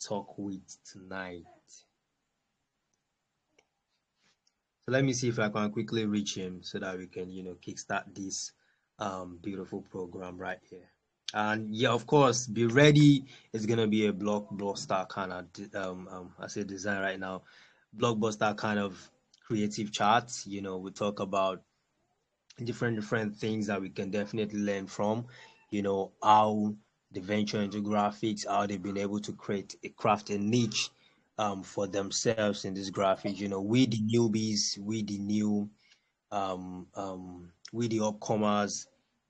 talk with tonight. So let me see if I can quickly reach him so that we can, kickstart this beautiful program right here. And yeah, of course, be ready. It's gonna be a blockbuster kind of I say design right now, blockbuster kind of creative charts. We talk about different things that we can definitely learn from. How they venture into graphics, how they've been able to craft a niche for themselves in this graphics. We the newbies, we the upcomers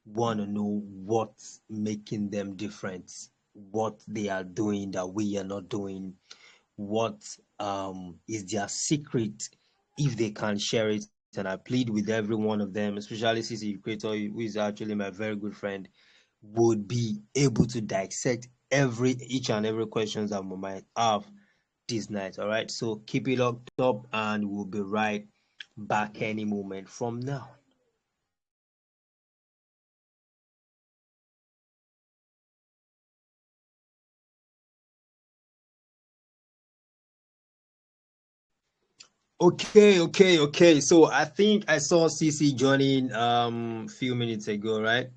want to know what's making them different, what they are doing that we are not doing, what is their secret if they can share it. And I plead with every one of them, especially CC Creator, who is actually my very good friend, would be able to dissect each and every questions that we might have this night. All right, so keep it locked up, and we'll be right back any moment from now. Okay. So I think I saw CC joining few minutes ago, right?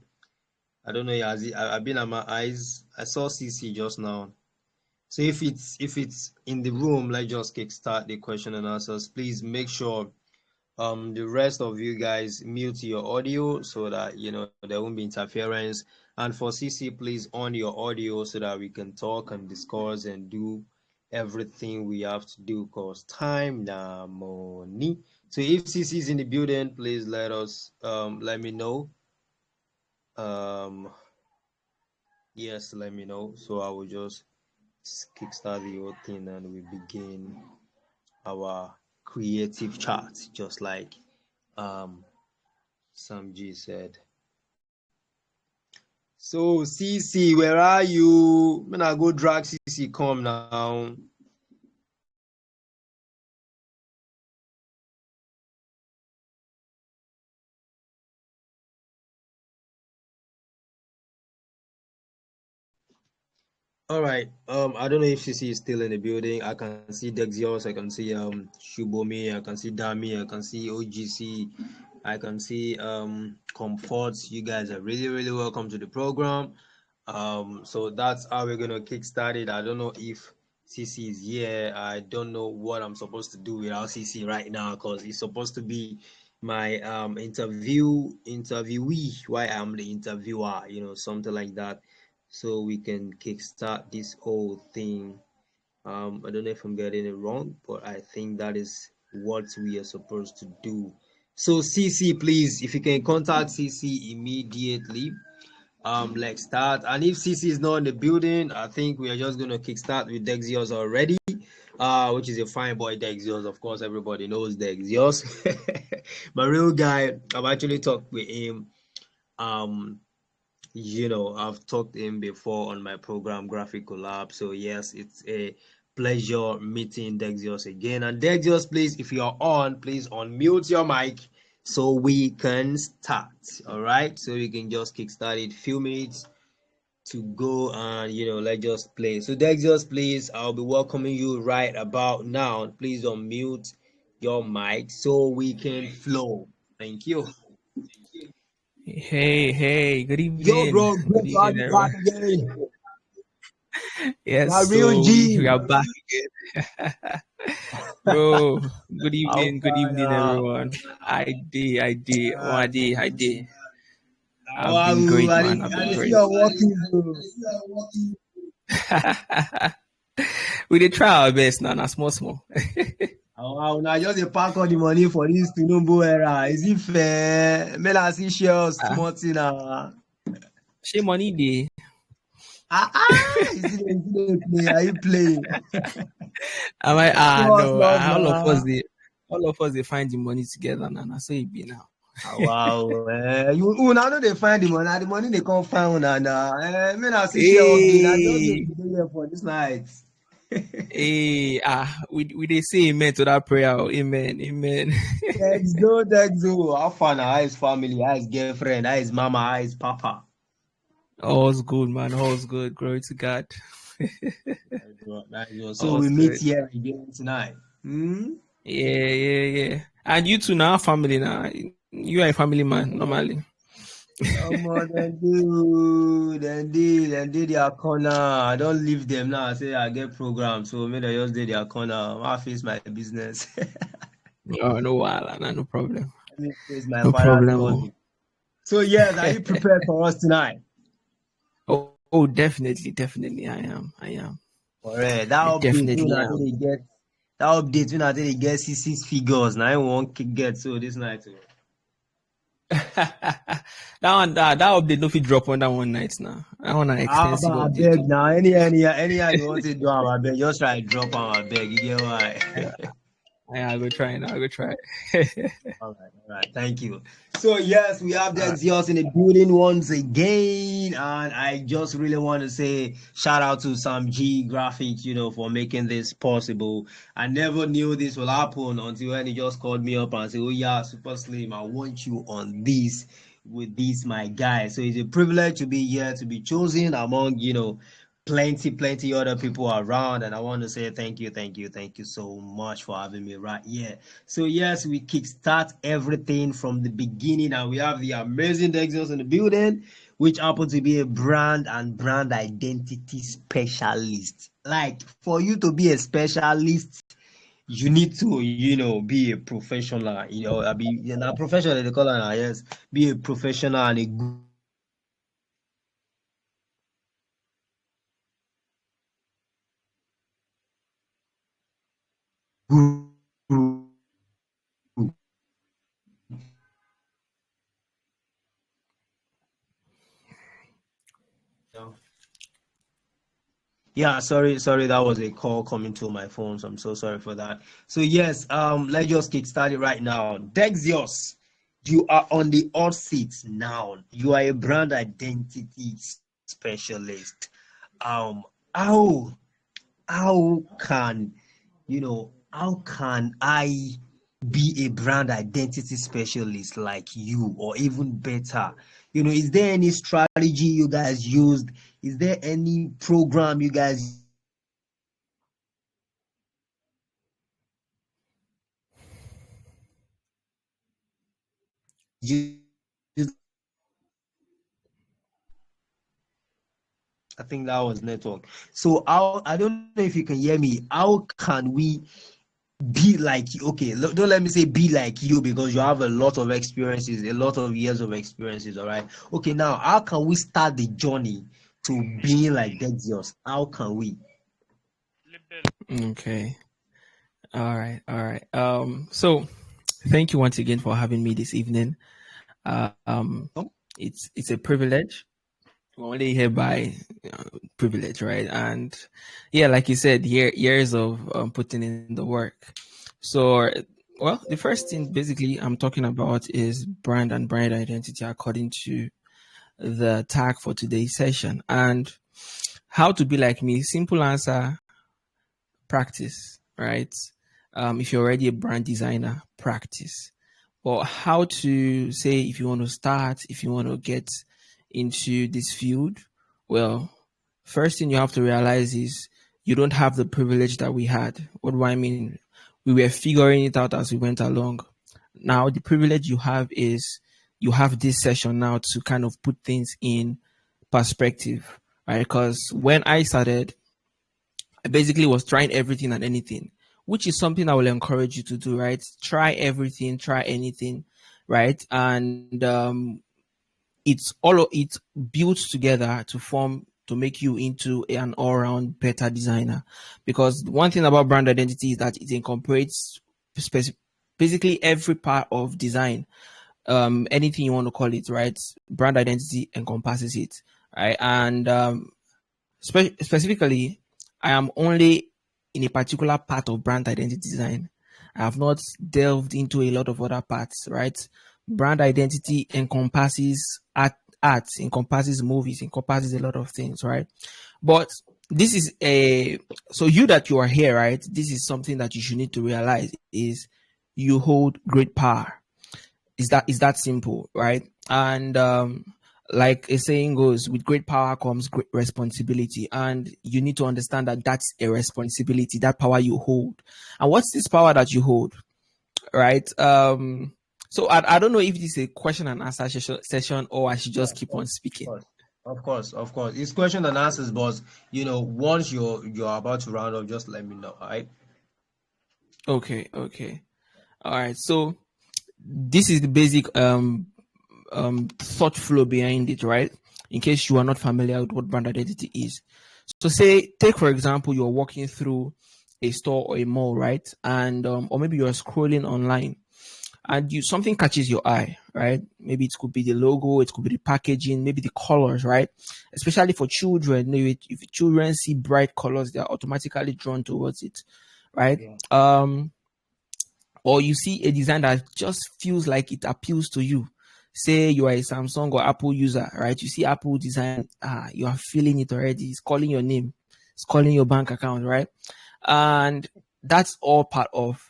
I don't know. I've been at my eyes. I saw CC just now. So if it's in the room, let's just kickstart the question and answers. Please make sure the rest of you guys mute your audio so that there won't be interference. And for CC, please on your audio so that we can talk and discuss and do everything we have to do, cause time na money. So if CC is in the building, please let me know. Yes, let me know. So I will just kickstart the whole thing and we begin our creative chat, just like Sam G said. So CC, where are you? When I go drag CC, come now. All right. I don't know if CC is still in the building. I can see Dexios, I can see Shubomi, I can see Dami, I can see OGC, I can see Comforts. You guys are really, really welcome to the program. So that's how we're gonna kickstart it. I don't know if CC is here. I don't know what I'm supposed to do without CC right now because he's supposed to be my interviewee while I'm the interviewer, something like that. So we can kickstart this whole thing. I don't know if I'm getting it wrong, but I think that is what we are supposed to do. So CC, please, if you can contact CC immediately. Let's start. And if CC is not in the building, I think we are just gonna kickstart with Dexios already. Which is a fine boy Dexios. Of course, everybody knows Dexios. My real guy, I've actually talked with him. I've talked to him before on my program Graphic Collab. So yes, it's a pleasure meeting Dexios again. And Dexios, please, if you're on, please unmute your mic so we can start. All right, so we can just kickstart it. Few minutes to go, and let's just play. So Dexios, please, I'll be welcoming you right about now. Please unmute your mic so we can flow. Thank you. Hey, good evening. Yo, bro, good evening, everyone. Yes, so we are back again. Bro, good evening, everyone. I did. I've been great, man. I've been great. We did try our best now, small. Wow, now just pack all the money for this Tinubu era. Is it fair? May I see shares small now? Share money day. Is it play? Are you playing? Am I? No. All of us they find the money together now. So it be now. Wow, you now they find the money. The money they can't find now. May I see shares? I just be here for this night. Hey, we they say amen to that prayer. Amen. Thanks, go. How far now? How is family? How is girlfriend? How is mama? How is papa? All's good, man. All's good. Glory to God. Nice one. So we meet Awesome. here again tonight. Hmm? Yeah. And you two now family now. You are a family man normally. Then do their corner. I don't leave them now. I say I get program, so maybe I just do their corner. I face my business. Oh, no wahala, no problem. Let me face my No father's problem. hustle. So yes, are you prepared for us tonight? Definitely. I am. Alright, I definitely am. that update when I did they get six figures. Now I won't get so this night. Oh. That update no fit drop on that one night now. That one an How extensive about I update. beg now? Anyhow you want to do I beg. Just try drop on I beg. You get why? I go try now. I go try. All right, thank you. So yes, we have All Dexios in the building once again, and I just really want to say shout out to Sam G Graphics, for making this possible. I never knew this will happen until when he just called me up and said, "Oh yeah, Super Slim, I want you on this with this my guy." So it's a privilege to be here, to be chosen among plenty other people around, and I want to say thank you so much for having me right here. So yes, we kickstart everything from the beginning, and we have the amazing Dexios in the building, which happen to be a brand and brand identity specialist. Like for you to be a specialist, you need to, be a professional. Be a professional. They call it, yes, be a professional and a guru. Yeah, sorry, that was a call coming to my phone, so I'm so sorry for that. So yes, let's just kick started right now. Dexios, you are on the hot seat now. You are a brand identity specialist. Um, how how can how can I be a brand identity specialist like you, or even better? Is there any strategy you guys used? Is there any program you guys used? I think that was network. So I don't know if you can hear me. How can we be like you? Okay, don't let me say be like you, because you have a lot of experiences, a lot of years of experiences. All right. Okay, now how can we start the journey to being like Dexios? How can we? Okay. All right. So thank you once again for having me this evening. Oh, It's a privilege. We're only here by privilege, right? And yeah, like you said, years of putting in the work. So, well, the first thing basically I'm talking about is brand and brand identity according to the tag for today's session. And how to be like me? Simple answer: practice, right? If you're already a brand designer, practice. But how to say, if you want to start, if you want to get into this field, well, first thing you have to realize is you don't have the privilege that we had. What do I mean? We were figuring it out as we went along. Now, the privilege you have is you have this session now to kind of put things in perspective, right? Because when I started, I basically was trying everything and anything, which is something I will encourage you to do, right? Try everything, try anything, right? And it builds together to form to make you into an all-round better designer. Because one thing about brand identity is that it incorporates basically every part of design, anything you want to call it, right? Brand identity encompasses it, right? And specifically, I am only in a particular part of brand identity design. I have not delved into a lot of other parts, right? Brand identity encompasses art, encompasses movies, encompasses a lot of things, right? But this is so you that you are here, right? This is something that you should need to realize is you hold great power. Is that simple, right? And like a saying goes, with great power comes great responsibility, and you need to understand that that's a responsibility, that power you hold. And what's this power that you hold, right? So I don't know if this is a question and answer session, or I should Yeah, just keep on speaking. course, of course. It's question and answers, but once you're about to round up, just let me know. All right. Okay. All right, so this is the basic thought flow behind it, right? In case you are not familiar with what brand identity is. So say, take for example, you're walking through a store or a mall, right? And or maybe you're scrolling online, and you something catches your eye, right? Maybe it could be the logo, it could be the packaging, maybe the colors, right? Especially for children, if children see bright colors, they are automatically drawn towards it, right? Yeah. Or you see a design that just feels like it appeals to you. Say you are a Samsung or Apple user, right? You see Apple design, you are feeling it already. It's calling your name, it's calling your bank account, right? And that's all part of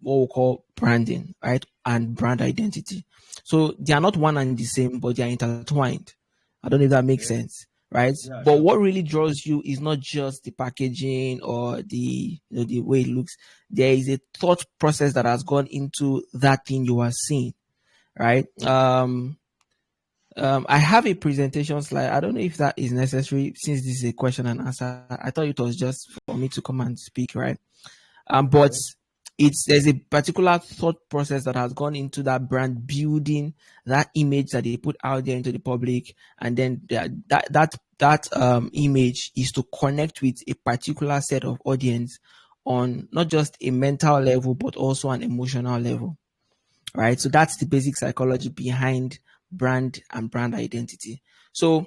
what we call branding, right? And brand identity. So they are not one and the same, but they are intertwined. I don't know if that makes Okay. sense, right? Yeah, But sure. what really draws you is not just the packaging or the way it looks. There is a thought process that has gone into that thing you are seeing, right? I have a presentation slide. I don't know if that is necessary since this is a question and answer. I thought it was just for me to come and speak, right? But Okay. there's a particular thought process that has gone into that brand building, that image that they put out there into the public, and then that image is to connect with a particular set of audience on not just a mental level but also an emotional level, right? So that's the basic psychology behind brand and brand identity. So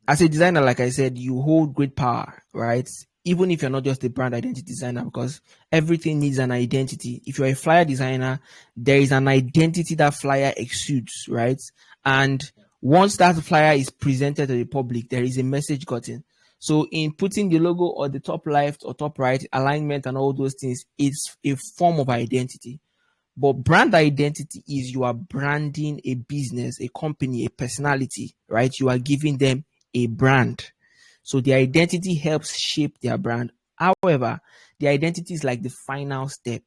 as a designer, like I said, you hold great power, right? Even if you're not just a brand identity designer, because everything needs an identity. If you're a flyer designer, there is an identity that flyer exudes, right? And once that flyer is presented to the public, there is a message gotten. So in putting the logo or the top left or top right alignment and all those things, it's a form of identity. But brand identity is you are branding a business, a company, a personality, right? You are giving them a brand. So the identity helps shape their brand. However, the identity is like the final step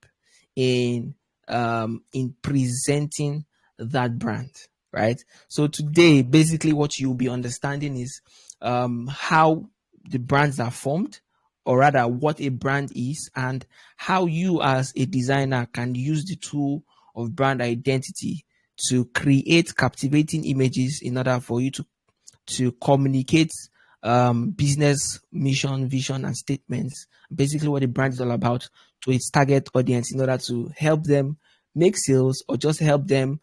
in in presenting that brand, right? So today, basically, what you'll be understanding is how the brands are formed, or rather, what a brand is, and how you, as a designer, can use the tool of brand identity to create captivating images in order for you to communicate business mission, vision, and statements. Basically, what the brand is all about to its target audience in order to help them make sales or just help them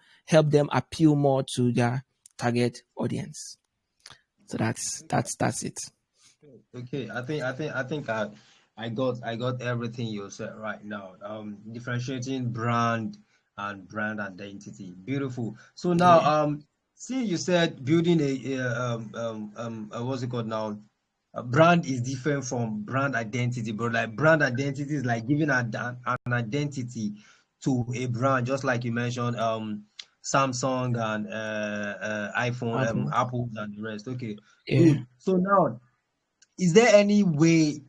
appeal more to their target audience. So that's it. Okay, I think I got everything you said right now. Differentiating brand and brand identity. Beautiful. So now, Yeah. see, you said building what's it called now? A brand is different from brand identity, but like brand identity is like giving an identity to a brand, just like you mentioned, Samsung and iPhone, Apple. Apple and the rest. Okay, Yeah. good. So now, is there any way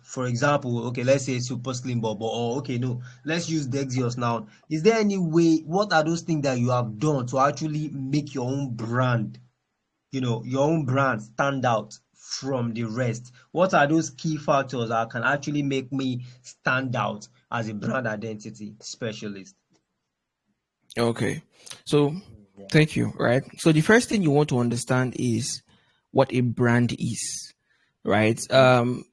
for example, okay, let's say Super Slim Bobo, or okay, no, let's use Dexios now. Is there any way, what are those things that you have done to actually make your own brand, your own brand stand out from the rest? What are those key factors that can actually make me stand out as a brand identity specialist? Okay. So Yeah. thank you. Right. So the first thing you want to understand is what a brand is, right?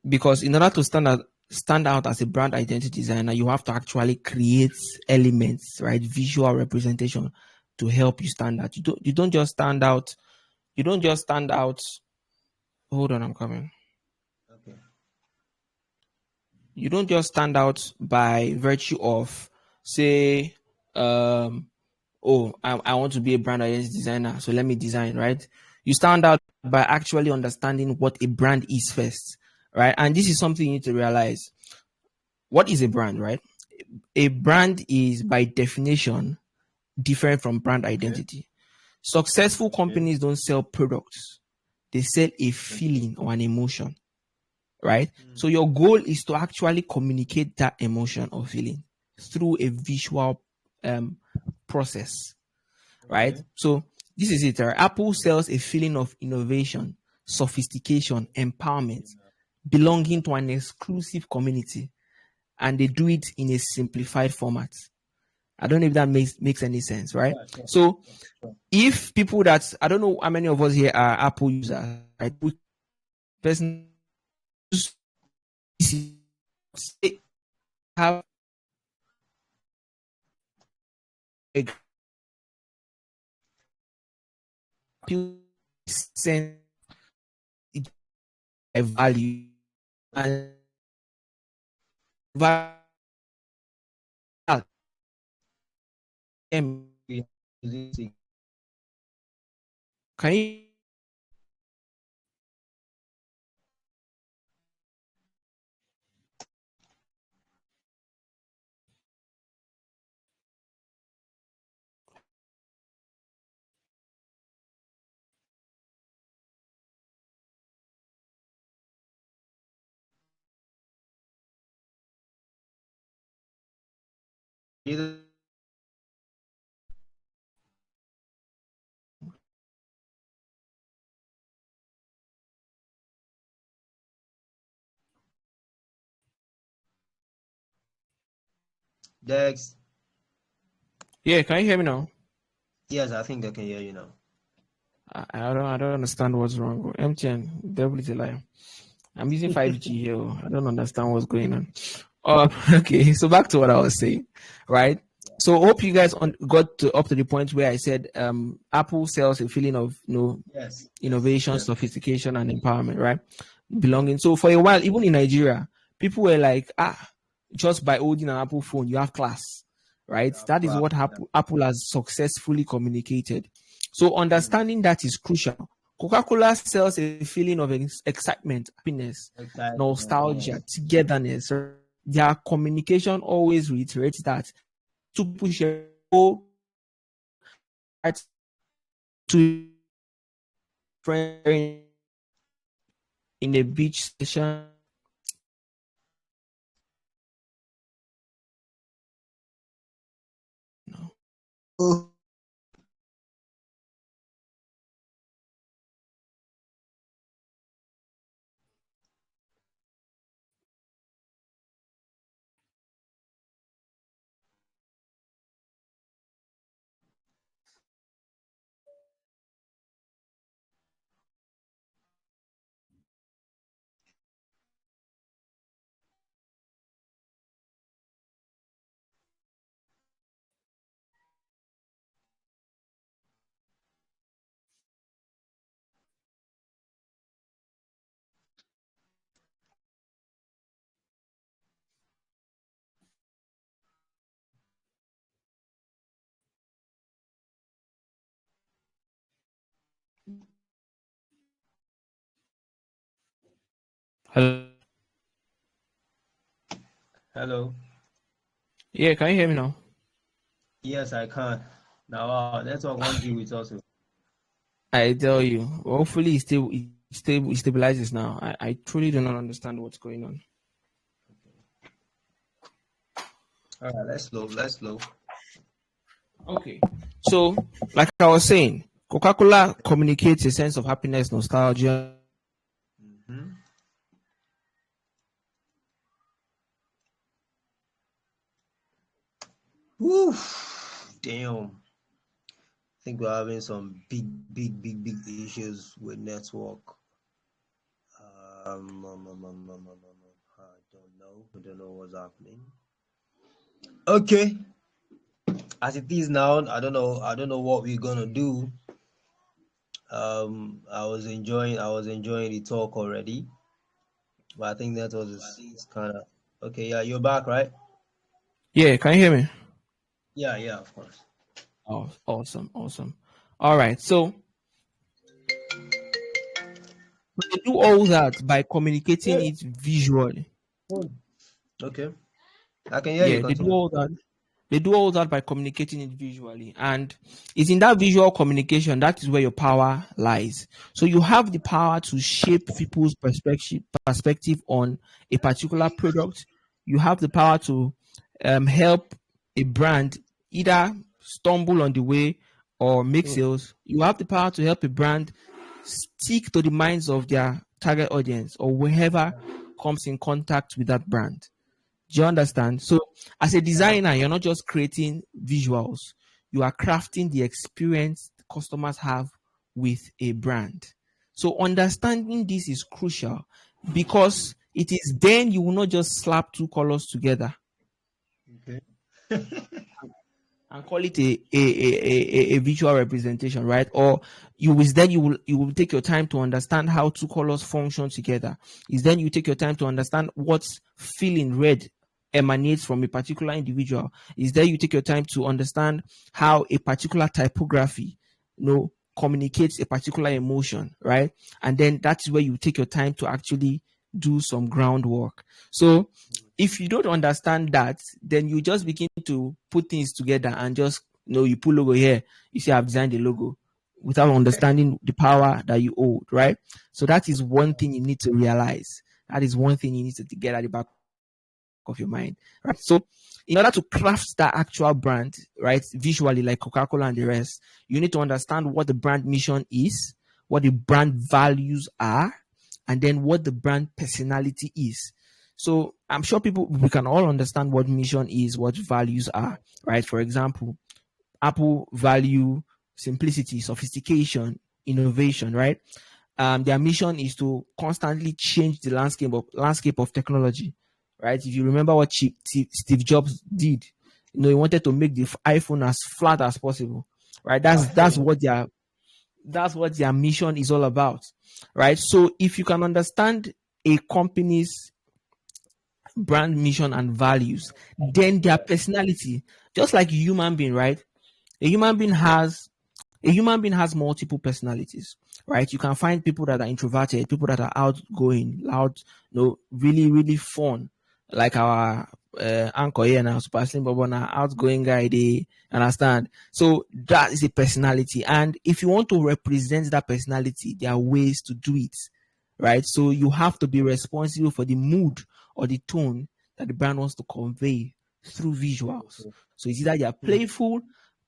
Because in order to stand out as a brand identity designer, you have to actually create elements, right? Visual representation to help you stand out. You don't just stand out. You don't just stand out. Hold on, I'm coming. Okay. You don't just stand out by virtue of, say, oh, I want to be a brand identity designer, so let me design, right? You stand out by actually understanding what a brand is first, right? And this is something you need to realize. What is a brand, right? A brand is by definition different from brand Okay. identity. Successful Okay. companies don't sell products, they sell a feeling or an emotion, right? Mm. So your goal is to actually communicate that emotion or feeling through a visual um, process, right? Okay. So this is it. Right? Apple sells a feeling of innovation, sophistication, empowerment, belonging to an exclusive community, and they do it in a simplified format. I don't know if that makes any sense, right? Yeah, sure. So Sure. if people that I don't know how many of us here are Apple users, right? We person have a sense of value and value. Can We using you either Dex. Yeah, can you hear me now? Yes, I think I can hear you now. I don't understand what's wrong. MTN, devil is a liar. I'm using 5G here. I don't understand what's going on. Okay, so back to what I was saying, right? So hope you guys got up to the point where I said Apple sells a feeling of Yes, yes, innovation, yes. sophistication, and empowerment, right? Belonging. So for a while, even in Nigeria, people were like, just by holding an Apple phone, you have class, right? Yeah, That is class. what Yeah. Apple has successfully communicated. So Mm. understanding that is crucial. Coca-Cola sells a feeling of excitement, happiness, Excitement, nostalgia, yes. togetherness. Their communication always reiterates that two people share to friends in a beach session. Oh, Hello. hello. Yeah, can you hear me now? Yes, I can. Now, network won't deal with us. I tell you, hopefully it stabilizes now. I truly do not understand what's going on. All right, let's slow. Let's slow. Okay. So, like I was saying, Coca-Cola communicates a sense of happiness, nostalgia. Mm-hmm. Woo! Damn. I think we're having some big issues with network. I don't know. I don't know what's happening. Okay, as it is now, I don't know. I don't know what we're gonna do. I was enjoying the talk already, but I think that was it's kind of okay. Yeah, you're back, right? Yeah, can you hear me? Yeah, yeah, of course. Oh, awesome, awesome. All right. So they do all that by communicating Yeah. it visually. Okay, I can hear you. Yeah, they do Continue. all that. They do all that by communicating it visually. And it's in that visual communication that is where your power lies. So you have the power to shape people's perspective on a particular product. You have the power to help a brand either stumble on the way or make Mm. sales. You have the power to help a brand stick to the minds of their target audience or whoever comes in contact with that brand. Do you understand? So, as a Yeah. designer, you're not just creating visuals, you are crafting the experience customers have with a brand. So, understanding this is crucial because it is then you will not just slap two colors together Okay. and call it a visual representation, right? Or you will take your time to understand how two colors function together. Is then you take your time to understand what feeling red emanates from a particular individual. Is there you take your time to understand how a particular typography, communicates a particular emotion, right? And then that's where you take your time to actually do some groundwork. So if you don't understand that, then you just begin to put things together and just you put logo here. You say I've designed a logo without understanding the power that you hold, right? So that is one thing you need to realize. That is one thing you need to get at the back of your mind, right? So in order to craft that actual brand, right, visually like Coca-Cola and the rest, you need to understand what the brand mission is, what the brand values are, and then what the brand personality is. So I'm sure we can all understand what mission is, what values are, right? For example, Apple value simplicity, sophistication, innovation, right? Their mission is to constantly change the landscape of technology, right? If you remember what Steve Jobs did, he wanted to make the iPhone as flat as possible, right? That's what their mission is all about, right? So if you can understand a company's brand mission and values, then their personality, just like a human being, right? A human being has multiple personalities, right? You can find people that are introverted, people that are outgoing, loud, really, really fun, like our anchor here now, Super Slim Bobo, now outgoing guy. They understand. So that is a personality, and if you want to represent that personality, there are ways to do it, right? So you have to be responsible for the mood or the tone that the brand wants to convey through visuals. So it's either you're playful,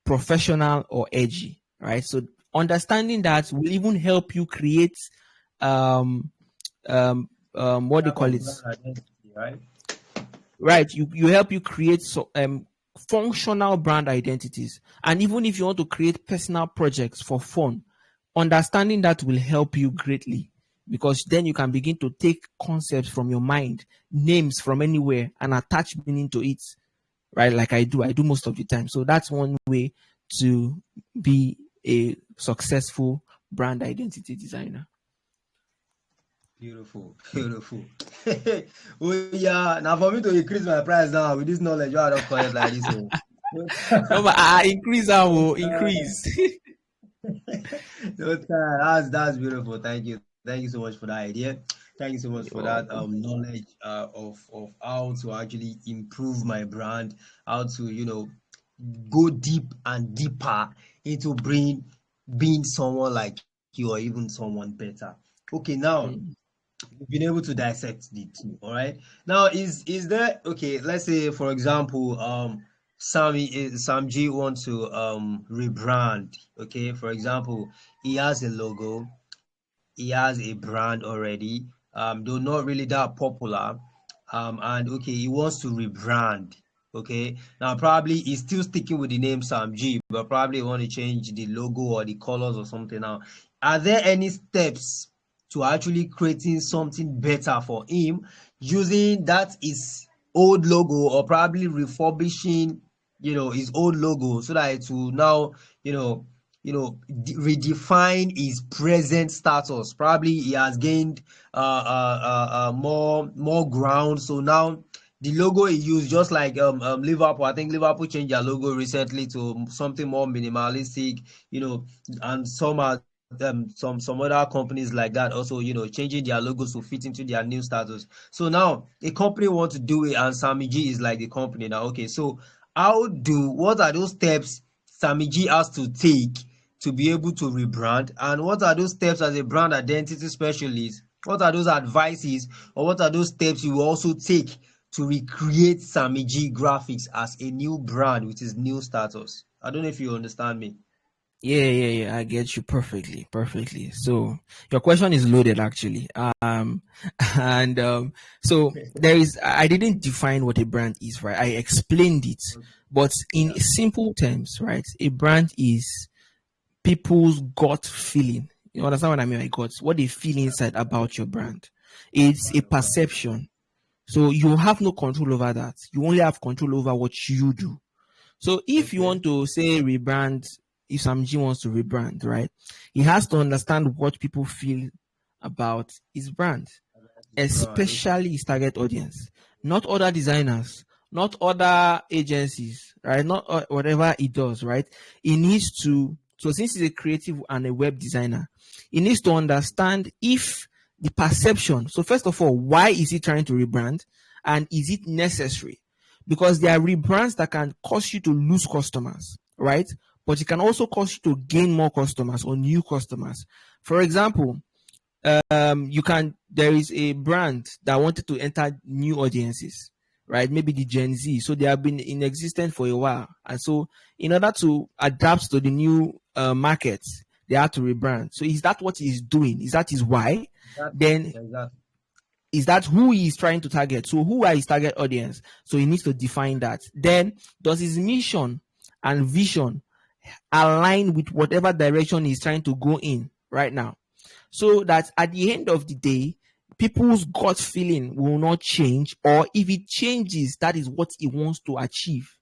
professional, or edgy, right? So understanding that will even help you create um what do you Type call of it, brand identity, right? right? You help you create functional brand identities. And even if you want to create personal projects for fun, understanding that will help you greatly, because then you can begin to take concepts from your mind, names from anywhere, and attach meaning to it, right? Like I do most of the time. So that's one way to be a successful brand identity designer. Beautiful, beautiful. Oh yeah, now for me to increase my price now with this knowledge, I don't call it like this. Oh. No, but I increase, I will increase. No time. That's beautiful. Thank you. Thank you so much for that idea. Thank you so much for You're that welcome. knowledge of how to actually improve my brand, how to go deep and deeper into being someone like you or even someone better. Okay, now Mm. we've been able to dissect the two. All right. Now, is there okay? Let's say, for example, Sam G wants to rebrand. Okay, for example, he has a logo, he has a brand already. Though not really that popular. And okay, he wants to rebrand. Okay, now probably he's still sticking with the name Sam G, but probably want to change the logo or the colors or something. Now, are there any steps to actually creating something better for him using that his old logo, or probably refurbishing his old logo so that it will now you know redefine his present status? Probably he has gained more ground, so now the logo he used, just like Liverpool. I think Liverpool changed their logo recently to something more minimalistic, and some other companies like that also changing their logos to fit into their new status. So now a company wants to do it, and Sammy G is like the company now. Okay, so what are those steps Sammy G has to take to be able to rebrand, and what are those steps as a brand identity specialist? What are those advices, or what are those steps you will also take to recreate Sammy G Graphics as a new brand with his new status? I don't know if you understand me. Yeah. I get you perfectly. So your question is loaded actually. And so there is. I didn't define what a brand is, right? I explained it, but in Yeah. simple terms, right? A brand is people's gut feeling. You understand what I mean by gut? What they feel inside about your brand. It's a perception. So you have no control over that. You only have control over what you do. So if you Okay. want to say rebrand, if Samji wants to rebrand, right, he has to understand what people feel about his brand, His brand. Okay. especially his target audience, not other designers, not other agencies, right? Not whatever he does, right? He needs to, so since he's a creative and a web designer, he needs to understand if the perception. So, first of all, why is he trying to rebrand? And is it necessary? Because there are rebrands that can cause you to lose customers, right? But it can also cause you to gain more customers or new customers. For example, you can there is a brand that wanted to enter new audiences, right? Maybe the Gen Z, so they have been in existence for a while, and so in order to adapt to the new markets, they have to rebrand. So is that what he's doing? Is that his why? Exactly. Then Exactly. is that who he is trying to target? So who are his target audience? So he needs to define that. Then does his mission and vision align with whatever direction he's trying to go in right now? So that at the end of the day, people's gut feeling will not change, or if it changes, that is what he wants to achieve.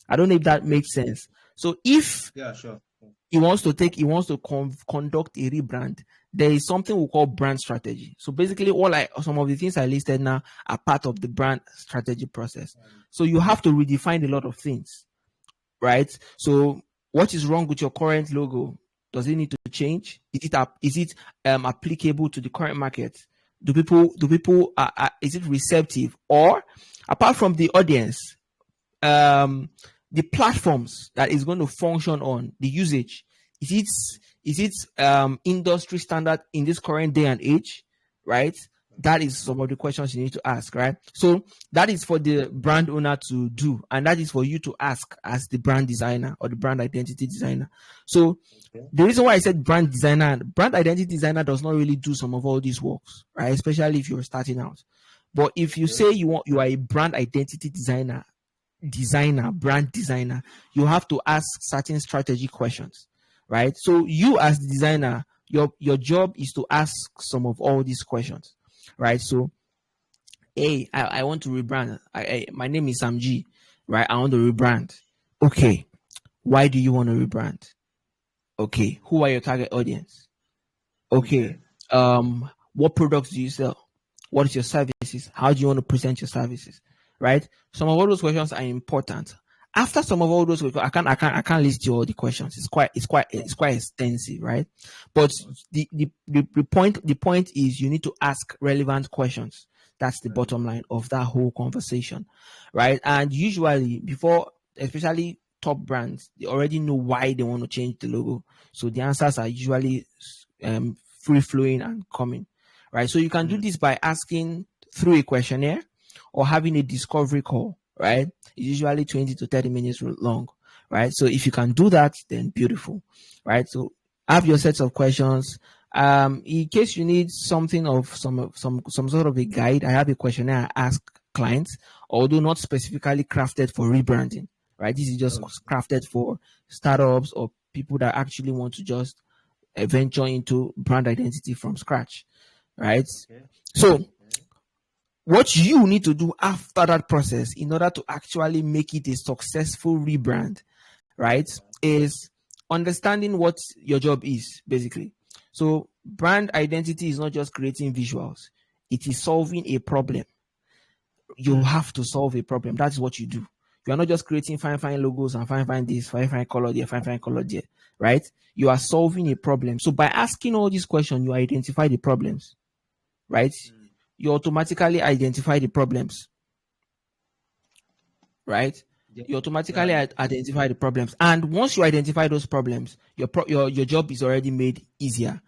I don't know if that Okay. makes sense. So if Yeah, sure. he wants to conduct a rebrand, there is something we call brand strategy. So basically, some of the things I listed now are part of the brand strategy process. So you have to redefine a lot of things, right? So what is wrong with your current logo? Does it need to change? Is it applicable to the current market? Do people is it receptive? Or apart from the audience, um the platforms that is going to function on, the usage, is it industry standard in this current day and age, right? That is some of the questions you need to ask, right? So that is for the brand owner to do, and that is for you to ask as the brand designer or the brand identity designer. So Okay. the reason why I said brand designer and brand identity designer does not really do some of all these works, right? Especially if you're starting out. But if you Okay. say you are a brand identity brand designer, you have to ask certain strategy questions, right? So you as the designer, your job is to ask some of all these questions, right? So, hey, I want to rebrand. My name is Samji, right? I want to rebrand. Okay, why do you want to rebrand? Okay, who are your target audience? Okay. Okay, what products do you sell? What is your services? How do you want to present your services? Right? Some of all those questions are important. After some of all those questions, I can't list you all the questions. It's quite extensive, right? But the point is you need to ask relevant questions. That's the bottom line of that whole conversation, right? And usually before, especially top brands, they already know why they want to change the logo. So the answers are usually free flowing and coming, right? So you can do Mm. this by asking through a questionnaire or having a discovery call, right? It's usually 20 to 30 minutes long, right? So if you can do that, then beautiful, right? So have your sets of questions. In case you need something of some sort of a guide, I have a questionnaire I ask clients, although not specifically crafted for rebranding, right? This is just Okay. crafted for startups or people that actually want to just venture into brand identity from scratch, right? Okay. So, Okay. what you need to do after that process in order to actually make it a successful rebrand, right, is understanding what your job is basically. So, brand identity is not just creating visuals, it is solving a problem. You Mm. have to solve a problem. That's what you do. You are not just creating fine logos and fine this, fine color there, fine color there, right? You are solving a problem. So by asking all these questions, you identify the problems, right? You automatically identify the problems, right? Yeah. You Yeah. automatically identify the problems, and once you identify those problems, your job is already made easier.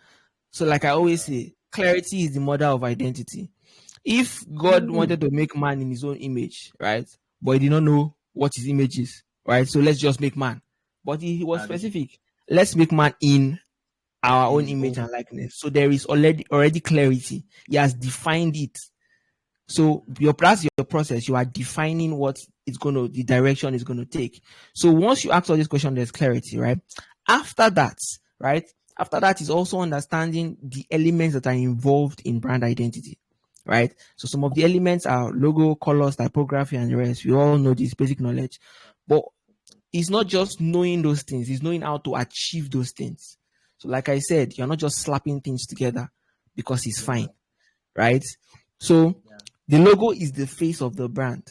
So, like I always Yeah. say, clarity is the mother of identity. If God Mm. wanted to make man in his own image, right, but he did not know what his image is, right? So let's just make man. But he was Abi, specific. Let's make man in our in own his image own. and likeness. So there is already clarity. He has defined it. So that's your process. You are defining what it's gonna the direction it's gonna take. So once you ask all these questions, there's clarity, right? After that, right? After that is also understanding the elements that are involved in brand identity, right? So some of the elements are logo, colors, typography, and the rest. We all know this basic knowledge, but it's not just knowing those things; it's knowing how to achieve those things. So, like I said, you're not just slapping things together because it's Yeah. fine, right? So Yeah. the logo is the face of the brand.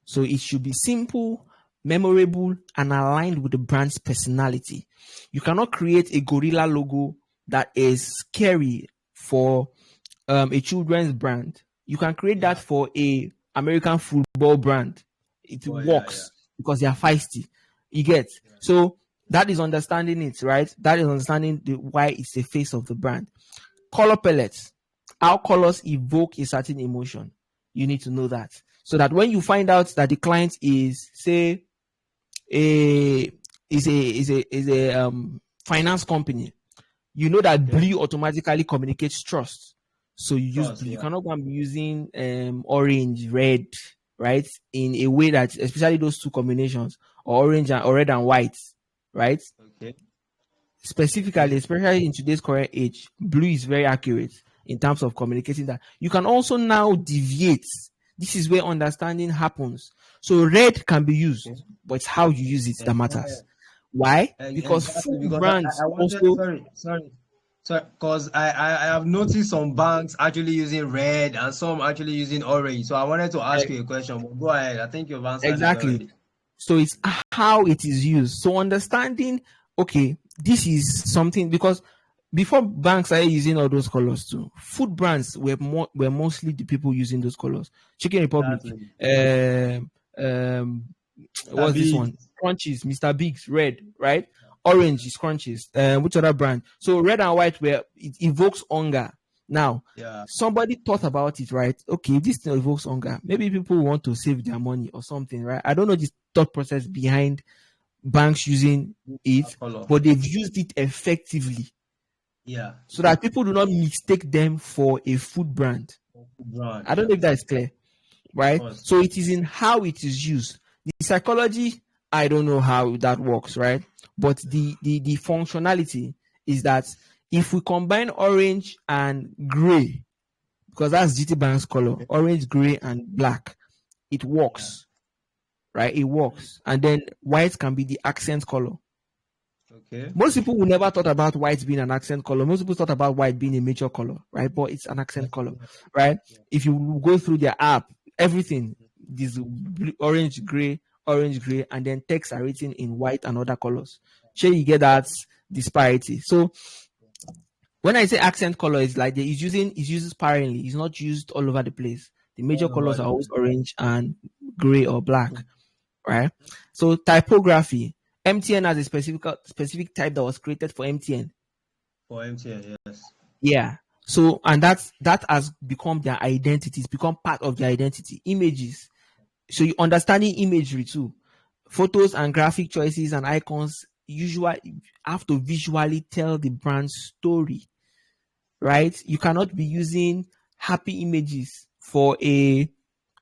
So it should be simple, memorable, and aligned with the brand's personality. You cannot create a gorilla logo that is scary for a children's brand. You can create that Yeah. for a American football brand. It Oh yeah. Yeah. works because they are feisty. You get Yeah. so that is understanding it, right? That is understanding why it's the face of the brand. Color palettes, how colors evoke a certain emotion. You need to know that. So that when you find out that the client is, say, a finance company, you know that Okay. blue automatically communicates trust. So you use Trust. blue. You Yeah. cannot go and be using orange, red, right? In a way that, especially those two combinations, or orange and or red and white, right? Okay. Specifically, Okay. especially in today's current age, blue is very accurate in terms of communicating that. You can also now deviate. This is where understanding happens. So red can be Okay. used, but it's how you use it that Uh-huh. matters. Why? Because Exactly, food because brands I wanted, also sorry, because I have noticed some banks actually using red and some actually using orange. So I wanted to ask you a question, but go ahead. I think you've answered it exactly. already. So it's how it is used. So understanding, okay, this is something because before banks are using all those colors too, food brands were mostly the people using those colors. Chicken Republic, Exactly. um, um, Mr. what's this Big. one? Crunchies, Mr. Biggs, red, right? Orange is Crunchies. Which other brand? So red and white where it evokes hunger. Now, Yeah. somebody thought about it, right? Okay, this thing evokes hunger. Maybe people want to save their money or something, right? I don't know the thought process behind banks using it, Color. but they've used it effectively Yeah. so that people do not mistake them for a food brand. Brown. I don't Yeah. know if that is clear, Of right? course. So it is in how it is used. The psychology, I don't know how that works, right? But the functionality is that if we combine orange and gray, because that's GT Bank's color, Okay. orange, gray, and black, it Yeah. works, right? It works. And then white can be the accent color. Okay. Most people will never thought about white being an accent color. Most people thought about white being a major color, right? But it's an accent color, right? If you go through their app, everything this orange, gray, and then text are written in white and other colors. Sure, you get that disparity. So when I say accent color, it's like it's used sparingly. It's not used all over the place. The major All over colors the are always place. orange and gray or black, right? So typography, MTN has a specific type that was created for MTN. For MTN, yes. Yeah. So and that has become their identity. It's become part of their identity. Images. So you understanding imagery too. Photos and graphic choices and icons usually have to visually tell the brand's story, right? You cannot be using happy images for a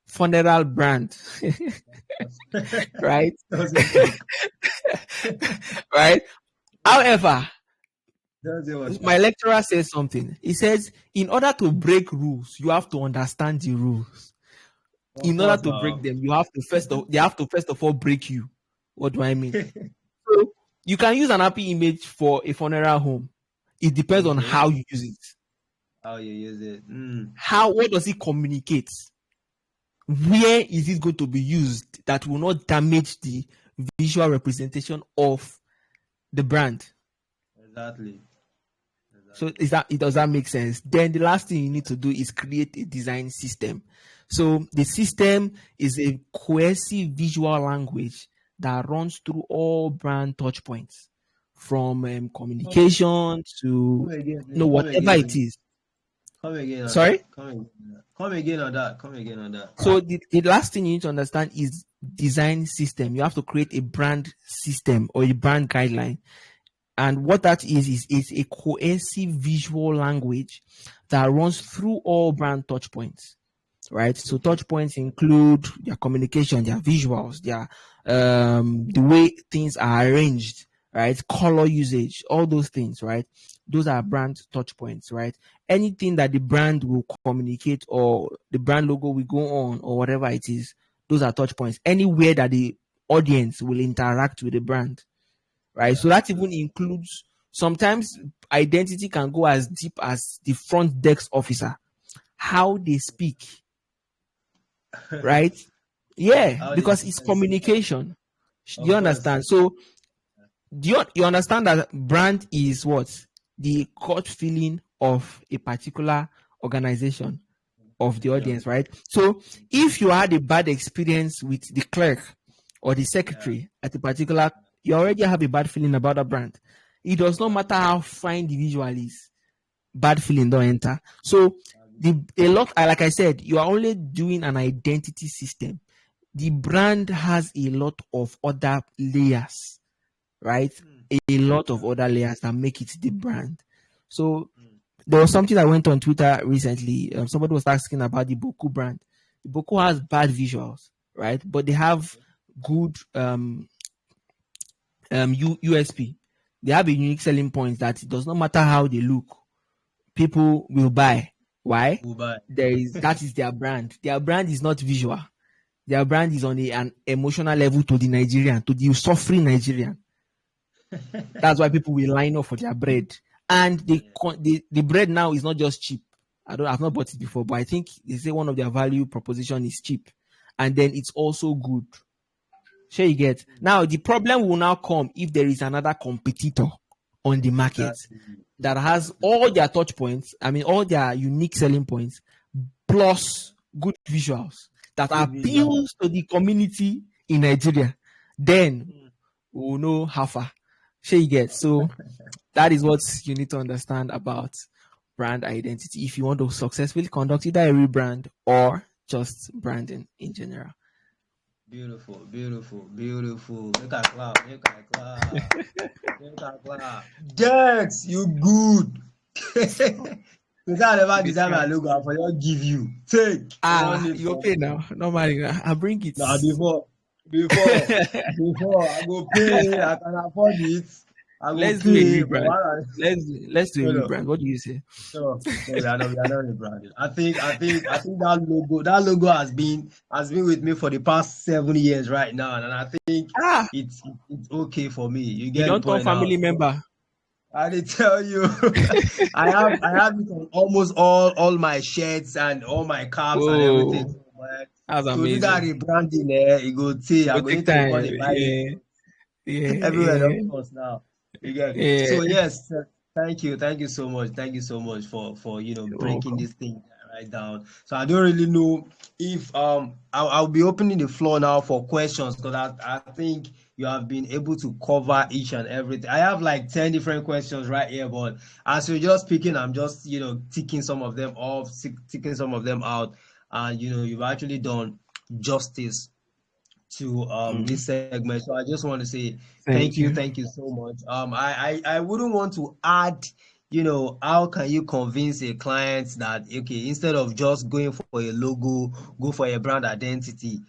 funeral brand, right? Doesn't work. Right. However, Doesn't work. my lecturer says something. He says, in order to break rules, you have to understand the rules. Of In order course to break now. them, they have to first of all break you. What do I mean? So you can use an happy image for a funeral home. It depends on Okay. how you use it. How you use it. What does it communicate? Where is it going to be used that will not damage the visual representation of the brand? Exactly. So does that make sense? Then the last thing you need to do is create a design system. So the system is a cohesive visual language that runs through all brand touch points, from Come, communication to come again, please. Come whatever again, it please. is. Come again on Sorry. that. Come again on that. Come again on that. Come again on that. So the last thing you need to understand is design system. You have to create a brand system or a brand guideline. And what that is it's a cohesive visual language that runs through all brand touch points, right? So Okay. touch points include their communication, their visuals, their the way things are arranged, right? Color usage, all those things, right? Those are brand touch points, right? Anything that the brand will communicate or the brand logo will go on or whatever it is, those are touch points. Anywhere that the audience will interact with the brand, right? Yeah. So that even includes sometimes identity can go as deep as the front desk officer, how they speak, right? Yeah, How they because it's dress. communication. Do you Of course. understand? So do you understand that brand is what? The core feeling of a particular organization, of the Yeah. audience, right? So if you had a bad experience with the clerk or the Yeah. secretary at a particular, you already have a bad feeling about a brand. It does not matter how fine the visual is, bad feeling don't enter. So like I said, you are only doing an identity system. The brand has a lot of other layers, right? A lot of other layers that make it the brand. So there was something that went on Twitter recently. Somebody was asking about the Boku brand. The Boku has bad visuals, right? But they have good USP. They have a unique selling point that it does not matter how they look, people will buy. Why? Dubai. That is their brand. Their brand is not visual. Their brand is on an emotional level to the Nigerian, to the suffering Nigerian. That's why people will line up for their bread. And the bread now is not just cheap. I've not bought it before, but I think they say one of their value proposition is cheap. And then it's also good. Sure you get. Now the problem will now come if there is another competitor on the market Exactly. that has Exactly. all their touch points, all their unique selling points, plus good visuals that Good visual. appeals to the community in Nigeria. Then we'll know how far. Sure you get. So that is what you need to understand about brand identity if you want to successfully conduct either a rebrand or just branding in general. Beautiful, beautiful, beautiful. Make a clap, make a clap, make a clap. Dex, you good. Because I never design my Basically. logo, I for just give you. Take. One need You for pay now. Normally, I bring it. now before I go pay, I can afford it. I go Let's do a pay for rebrand. one. Let's do a No, no. rebrand. What do you say? No, no, we are not rebranded. I think that logo has been with me for the past 7 years right now, and I think Ah, it's okay for me. You you get the don't turn point now. family member. I did tell you, I have it on almost all my shirts and all my caps and everything. Oh, But that's to do that amazing. rebranding, it go take. It I will go take need to call time. the buy Yeah, yeah, everywhere yeah, of course now. You get yeah. so yes, thank you so much, for You're breaking welcome. this thing right down. So I don't really know if I'll be opening the floor now for questions because I think you have been able to cover each and everything. I have like 10 different questions right here, but as you're just speaking, I'm just ticking some of them off, ticking some of them out, and you've actually done justice to Mm, this segment. So I just want to say thank you. thank you so much. I wouldn't want to add, how can you convince a client that okay, instead of just going for a logo, go for a brand identity.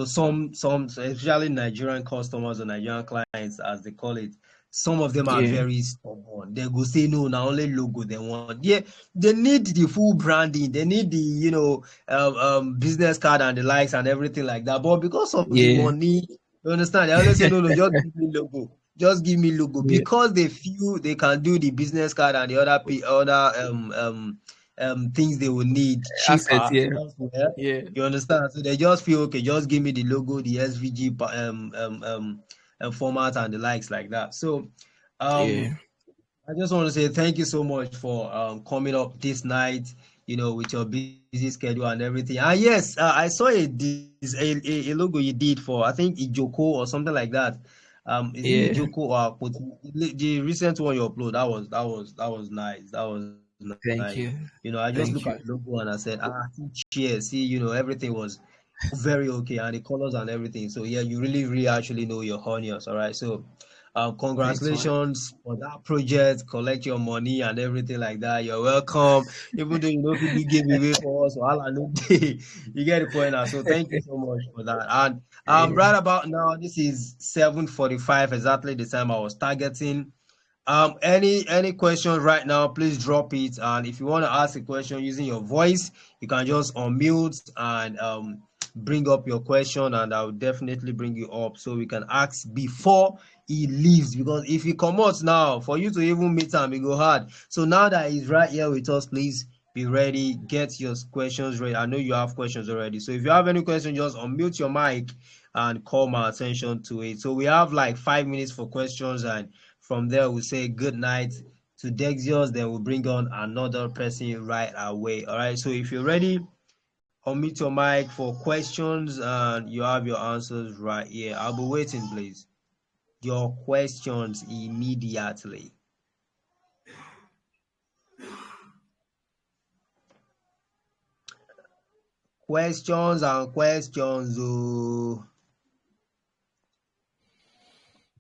Some especially Nigerian customers or Nigerian clients as they call it, some of them are Yeah, very stubborn. They go say no, now only logo they want. Yeah, they need the full branding, they need the business card and the likes and everything like that. But because of the yeah, money, you understand, they always say, no, no, just give me logo. Just give me logo yeah. because they feel they can do the business card and the other things they will need Assets. cheaper Yeah, elsewhere. yeah, You understand? So they just feel okay, just give me the logo, the SVG format and the likes like that. So um yeah. I just want to say thank you so much for coming up this night, with your busy schedule and everything. And yes, I saw a logo you did for, I think, Ijoko or something like that. Is it Yeah, Ijoko or the recent one you upload? That was nice. That was nice. thank you, I just look at the thank you, logo and I said, cheers. See, everything was very okay, and the colors and everything. So yeah, you really actually know your onions. All right. So thanks so much. congratulations for that project. Collect your money and everything like that. You're welcome. Even though you know if you do giveaway for us, all I know you get the point now. So thank you so much for that. And Yeah. right about now, this is 7:45, exactly the time I was targeting. Any questions right now, please drop it. And if you want to ask a question using your voice, you can just unmute and bring up your question, and I'll definitely bring you up so we can ask before he leaves. Because if he comes now, for you to even meet him, it go hard. So now that he's right here with us, please be ready. Get your questions ready. I know you have questions already. So if you have any question, just unmute your mic and call my attention to it. So we have like 5 minutes for questions, and from there, we'll say good night to Dexios. Then we'll bring on another person right away. All right. So if you're ready, unmute your mic for questions, and you have your answers right here. I'll be waiting, please. Your questions immediately. Questions and questions. Oh,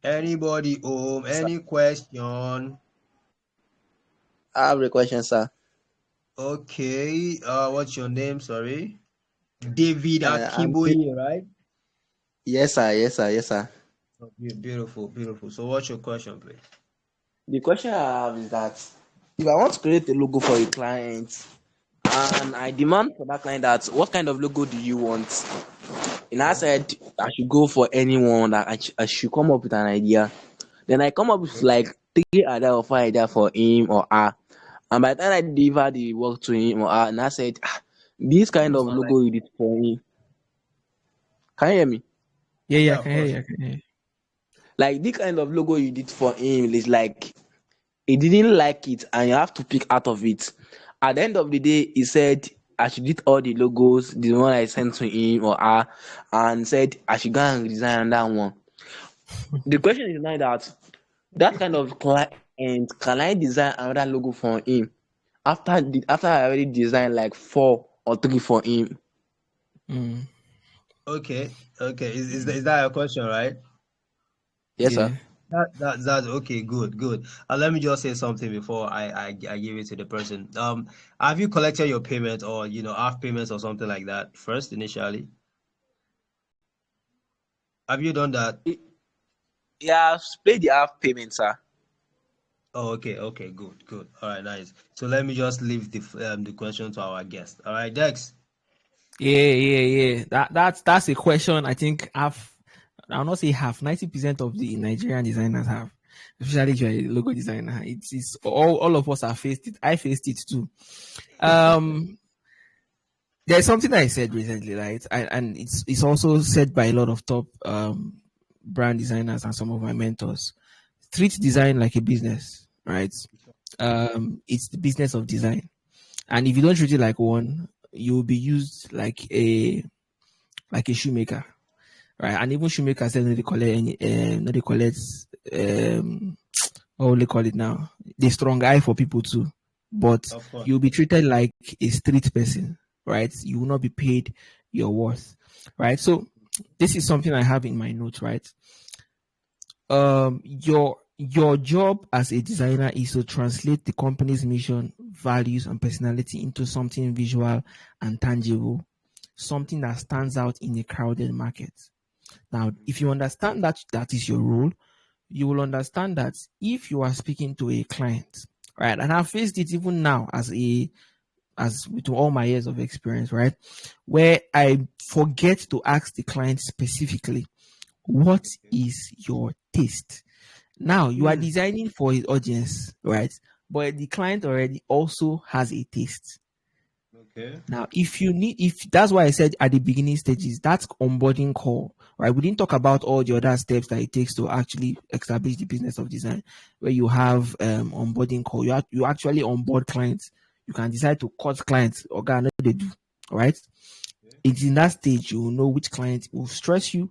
anybody home? Sir, Any question? I have a question, sir. Okay. What's your name? Sorry, David I'm Akiboye, right? yes, sir. Yes, sir. Yes, sir. Oh, beautiful, beautiful. So, what's your question, please? The question I have is that if I want to create a logo for a client and I demand for that client that what kind of logo do you want? And I Okay. said I should go for anyone that I should come up with an idea. Then I come up with Okay. like three idea or five idea for him or her. And by the time I deliver the work to him or her, and I said, this kind This of one, like, logo you did for me. Can you hear me? Yeah, yeah, I yeah, of can hear course. you. I can hear you. Like this kind of logo you did for him is like he didn't like it and you have to pick out of it. At the end of the day, he said I should delete all the logos, the one I sent to him or her, and said I should go and resign that one. The question is now that kind of client, can I design another logo for him after I already designed like four or three for him? Mm, Okay, okay. Is that your question, right? Yes, sir. yeah. That's okay. Good, good. Let me just say something before I give it to the person. Have you collected your payment, or half payments or something like that first initially? Have you done that? Yeah, split the half payment, sir. Oh, okay, okay. Good, good. All right, nice. So let me just leave the question to our guest. All right, Dex. Yeah, yeah, yeah. That's a question I think half, I'll not say half, 90% of the Nigerian designers have, especially if you're a logo designer. It's all of us have faced it. I faced it too. Um, there's something that I said recently, right? And it's also said by a lot of top brand designers and some of my mentors. Treat design like a business, right? It's the business of design, and if you don't treat it like one, you will be used like a shoemaker, right? And even shoemakers say no they collect any no they collect um what will they call it now? The strong eye for people too. But Of course. you'll be treated like a street person, right? You will not be paid your worth. Right. So this is something I have in my notes, right? Your job as a designer is to translate the company's mission, values, and personality into something visual and tangible, something that stands out in a crowded market. Now, if you understand that that is your role, you will understand that if you are speaking to a client, right, and I've faced it even now as with all my years of experience, right, where I forget to ask the client specifically, what is your taste? Now you are Hmm. designing for his audience, right? But the client already also has a taste. Okay. Now, if that's why I said at the beginning stages, that's onboarding call, right? We didn't talk about all the other steps that it takes to actually establish the business of design, where you have onboarding call. You actually onboard clients. You can decide to cut clients or God, they do, right? It's in that stage you will know which client will stress you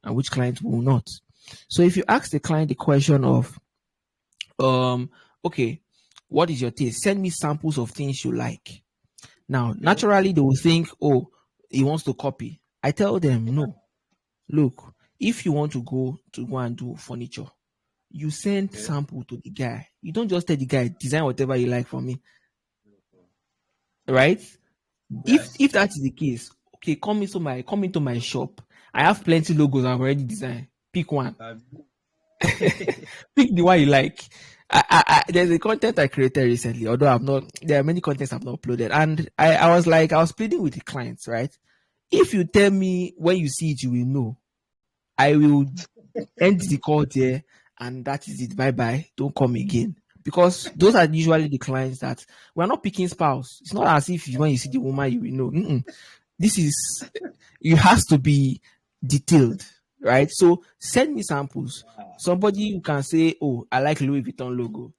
and which client will not. So if you ask the client the question of, okay, what is your taste? Send me samples of things you like. Now, Okay. naturally, they will think, oh, he wants to copy. I tell them, no, look, if you want to go and do furniture, you send Okay. sample to the guy. You don't just tell the guy, design whatever you like for me, right? If Yes. that is the case, okay, come into my shop. I have plenty logos I've already designed. Pick one. Um, Pick the one you like. There's a content I created recently, although I've not. There are many contents I've not uploaded, and I was pleading with the clients, right? If you tell me when you see it, you will know. I will end the call there, and that is it. Bye bye. Don't come again. Because those are usually the clients that we're not picking spouse. It's not as if when you see the woman, you will know. This is, it has to be detailed, right? So send me samples. Somebody who can say, oh, I like Louis Vuitton logo.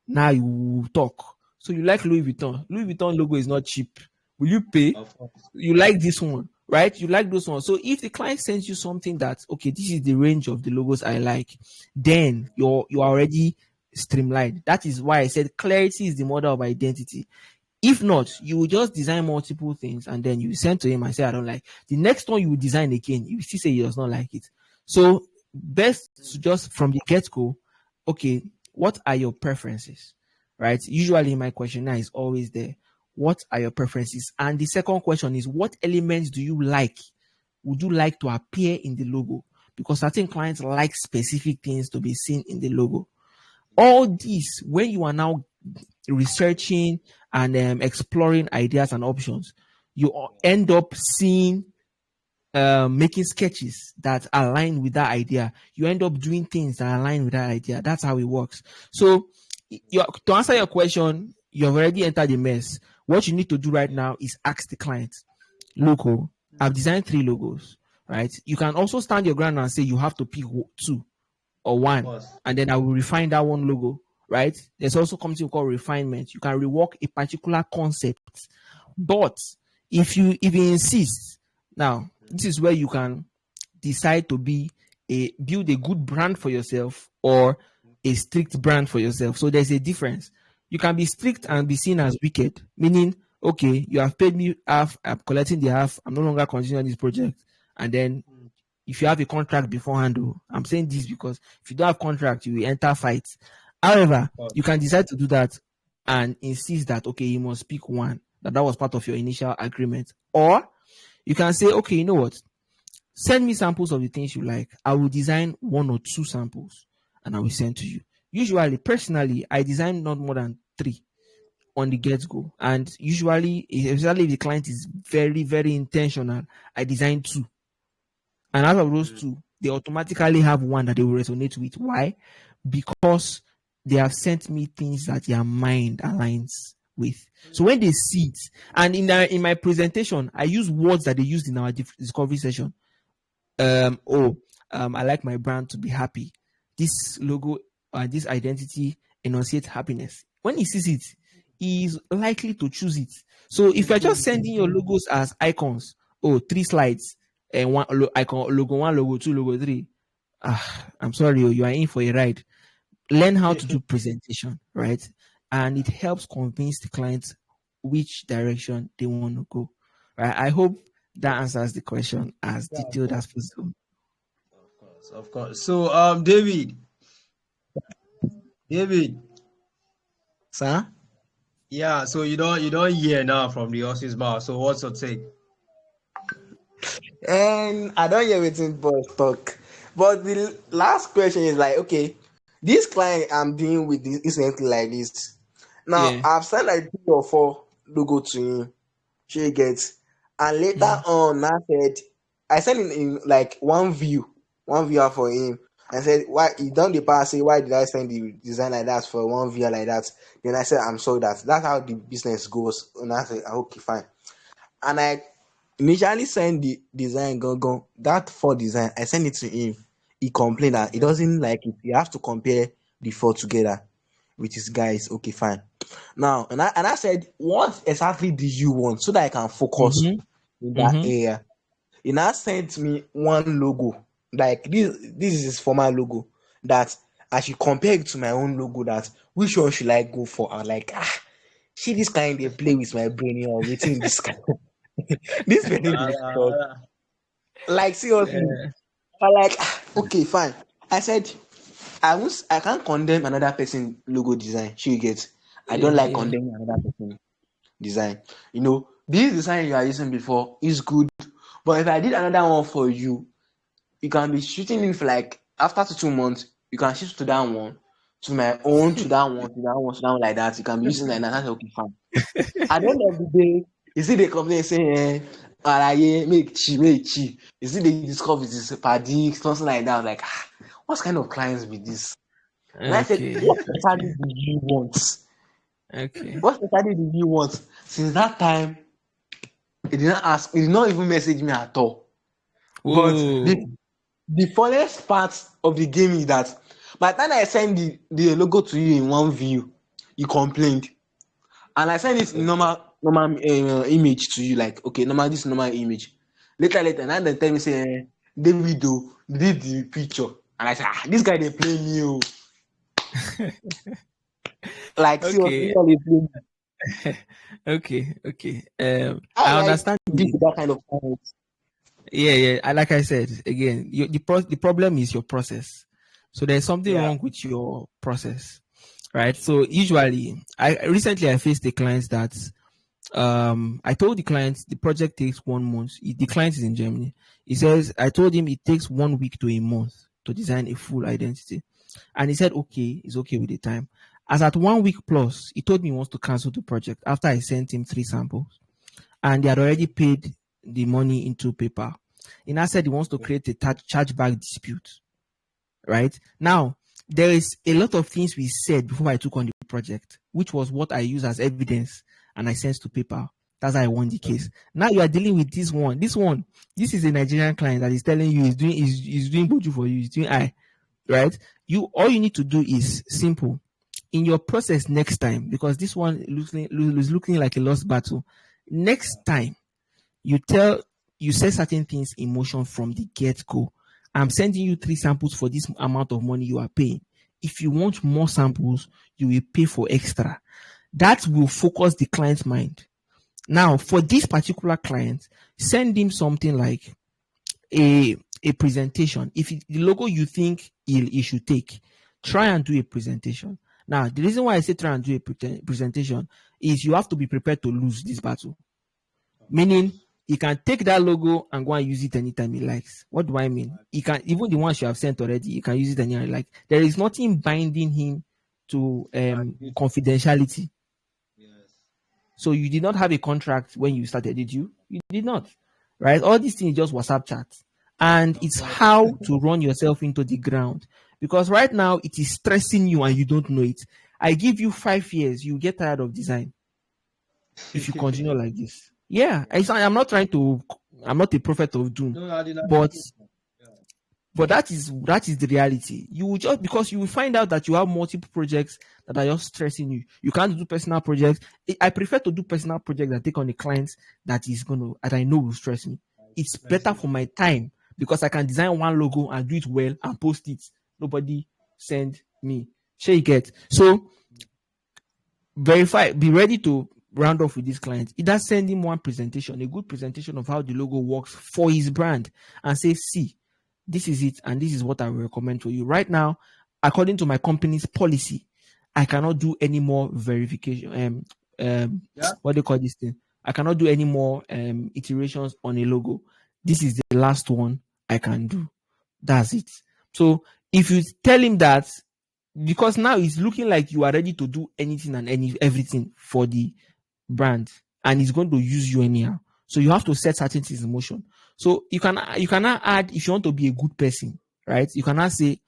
Now you talk. So you like Louis Vuitton. Louis Vuitton logo is not cheap. Will you pay? of course. You like this one, right? You like those ones. So if the client sends you something that, okay, this is the range of the logos I like, then you're already streamlined. That is why I said clarity is the mother of identity. If not, you will just design multiple things and then you send to him and say, I don't like. The next one you will design again, you will still say he does not like it. So best to just from the get-go, okay, what are your preferences? Right? Usually my questionnaire is always there. What are your preferences? And the second question is, what elements do you like? Would you like to appear in the logo? Because certain clients like specific things to be seen in the logo. All this, when you are now researching and exploring ideas and options, you end up seeing making sketches that align with that idea. You end up doing things that align with that idea. That's how it works. So, to answer your question, you've already entered the mess. What you need to do right now is ask the client, logo, I've designed 3 logos, right? You can also stand your ground and say you have to pick 2 or Of 1, course. and then I will refine that one logo, right? There's also something called refinement. You can rework a particular concept. But if you insist, now this is where you can decide to build a good brand for yourself or a strict brand for yourself. So there's a difference. You can be strict and be seen as wicked, meaning, okay, you have paid me half, I'm collecting the half, I'm no longer continuing this project. And then if you have a contract beforehand, I'm saying this because if you don't have contract, you will enter fights. However, Of you can decide to do that and insist that, okay, you must pick one, that was part of your initial agreement. Or you can say, okay, you know what? Send me samples of the things you like. I will design 1 or 2 samples and I will send to you. Usually, personally, I design not more than 3 on the get-go. And usually, especially if the client is very, very intentional, I design 2. And out of those 2, they automatically have one that they will resonate with. Why? Because they have sent me things that their mind aligns with. So when they see it, and in my presentation, I use words that they used in our discovery session. I like my brand to be happy. This logo, this identity enunciates happiness. When he sees it, he is likely to choose it. So if you're just sending your logos as icons, 3 slides and one icon, logo 1, logo 2, logo 3, I'm sorry, you are in for a ride. Learn how to do presentation, right? And it helps convince the clients which direction they want to go. Right? I hope that answers the question as detailed as possible. Of course. So, David, Sir? yeah. So you don't hear now from the horse's mouth. So what's your take? And I don't hear waiting boss talk. But the last question is like, okay, this client I'm dealing with this recently like this. Now Yeah. I've sent like 3 or 4 logo to him. She gets, and later Mhm. on I said I sent in like one viewer for him. I said, why he done the power say why did I send the design like that for one view like that? Then I said, I'm sorry that's how the business goes. And I said, okay, fine. And I initially sent the design go that for design. I sent it to him. He complained that he Okay. doesn't like it. He have to compare the four together with his guys. Okay, fine. Now and I said, what exactly do you want so that I can focus Mm-hmm. in that Mm-hmm. area? He now sent me one logo. Like this is his former logo that I should compare it to my own logo. That which one should I go for? I'm like, see this kind they play with my brain or waiting this kind. This person dey talk. Wahala, Like seriously. Yeah. I like okay, fine. I said I can't condemn another person logo design. Sure you get. I Yeah. don't like Yeah. condemning another person design. This design you are using before is good, but if I did another one for you, you can be shooting in for like after 2 months, you can shift to that one, to my own, to that one, to that one, to that one like that. You can be using like that. That's okay, fine. At the end of the day, you see they complain saying, Alaye, make chi. You see they discover it is paddy, something like that. I was like, what kind of clients be this? And I said, Okay. what exactly do you want? Okay. What exactly do you want? Since that time, he did not ask, he did not even message me at all. But Ooh. the funniest part of the game is that by the time I send the logo to you in one view, you complained. And I send it in okay. normal image to you, like okay, this normal image. Later, and then tell me say, David did the picture, and I say, this guy they play me, oh. Like seriously, Okay. this guy they play me. Okay. Okay. How I will I understand deal you. with that kind of comments? Yeah. Yeah. Like I said again, the problem is your process. So there's something Yeah. wrong with your process, right? So usually, I recently I faced a client that I told the client the project takes 1 month. The client is in Germany. He says I told him it takes 1 week to a month to design a full identity. And he said, okay, he's okay with the time. As at 1 week plus, he told me he wants to cancel the project after I sent him 3 samples. And they had already paid the money into PayPal. He now said he wants to create a chargeback dispute. Right? Now, there is a lot of things we said before I took on the project, which was what I use as evidence and I sent to PayPal. That's how I won the case. Now you are dealing with this one. This is a Nigerian client that is telling you is doing Boju for you, is doing I, right? All you need to do is simple. In your process next time, because this one is looking like a lost battle. Next time, you set certain things in motion from the get-go. I'm sending you 3 samples for this amount of money you are paying. If you want more samples, you will pay for extra. That will focus the client's mind. Now, for this particular client, send him something like a presentation. If the logo you think he should take, try and do a presentation. Now, the reason why I say try and do a presentation is you have to be prepared to lose this battle. Meaning, he can take that logo and go and use it anytime he likes. What do I mean? He can, even the ones you have sent already, you can use it anytime you like. There is nothing binding him to Agree. confidentiality. Yes. So you did not have a contract when you started, did you? You did not, right? All these things just WhatsApp chat, and Of it's course. how to run yourself into the ground. Because right now it is stressing you and you don't know it. I give you 5 years, you get tired of design if you continue like this. Yeah, I'm not trying to. I'm not a prophet of doom, No, I did not. but Yeah. that is the reality. You will just because you will find out that you have multiple projects that are just stressing you. You can't do personal projects. I prefer to do personal projects that take on a client that I know will stress me. It's better Stressing. for my time because I can design one logo and do it well and post it. Nobody send me. Sure you get. So be ready to round off with this client. Either send him one presentation, a good presentation of how the logo works for his brand, and say, see, this is it, and this is what I will recommend for you. Right now, according to my company's policy, I cannot do any more verification. Yeah. What do you call this thing? I cannot do any more iterations on a logo. This is the last one I can do. That's it. So if you tell him that, because now it's looking like you are ready to do anything and everything for the brand, and it's going to use you anyhow. So you have to set certain things in motion. So you cannot add if you want to be a good person, right? You cannot say,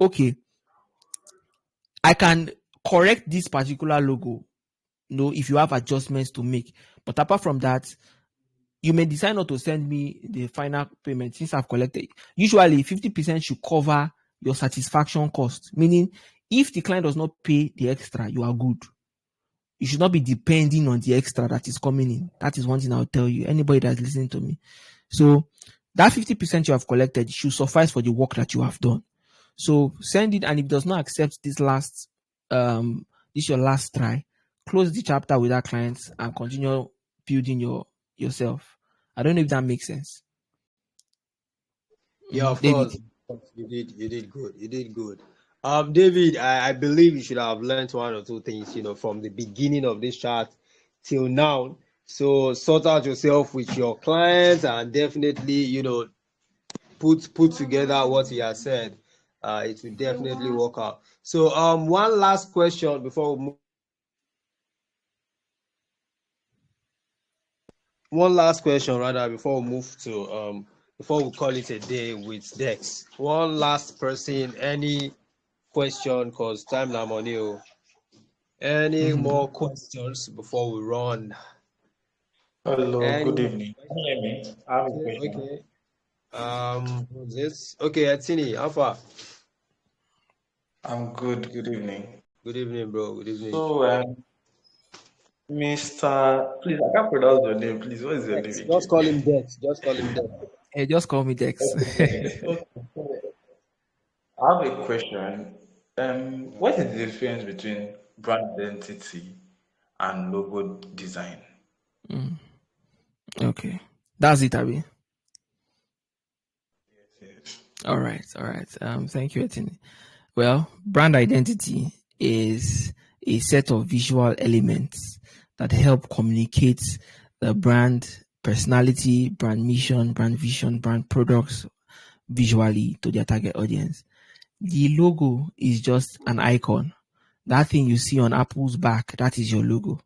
okay, I can correct this particular logo, if you have adjustments to make. But apart from that, you may decide not to send me the final payment since I've collected. Usually 50% should cover your satisfaction cost, meaning if the client does not pay the extra, you are good. You should not be depending on the extra that is coming in. That is one thing I'll tell you, anybody that's listening to me. So that 50% you have collected should suffice for the work that you have done. So send it, and if it does not accept this your last try, close the chapter with that client and continue building yourself. I don't know if that makes sense. Yeah, of David. course. You did good. You did good. David, I believe you should have learned one or two things, from the beginning of this chat till now. So sort out yourself with your clients and definitely, put together what he has said. It will definitely work out. So one last question before we move. One last question rather before we move to before we call it a day with Dex. One last person, any question, cause time now money. Any more questions before we run? Hello, Any good more evening. Can you hear me? questions? I have a Okay, question. okay. Who's this? Okay, Atini, Alpha. I'm good. Good evening. Good evening, bro. Good evening. So, Mr. Please, I can't pronounce your name. Please, what is your name Dex. Just again? call him Dex. Just call him Dex. Hey, just call me Dex. Okay, Dex. Okay, so I have a question. What is the difference between brand identity and logo design? Okay. That's it, Abby. Yes. All right. Thank you, Etini. Well, brand identity is a set of visual elements that help communicate the brand personality, brand mission, brand vision, brand products visually to their target audience. The logo is just an icon. That thing you see on Apple's back, that is your logo.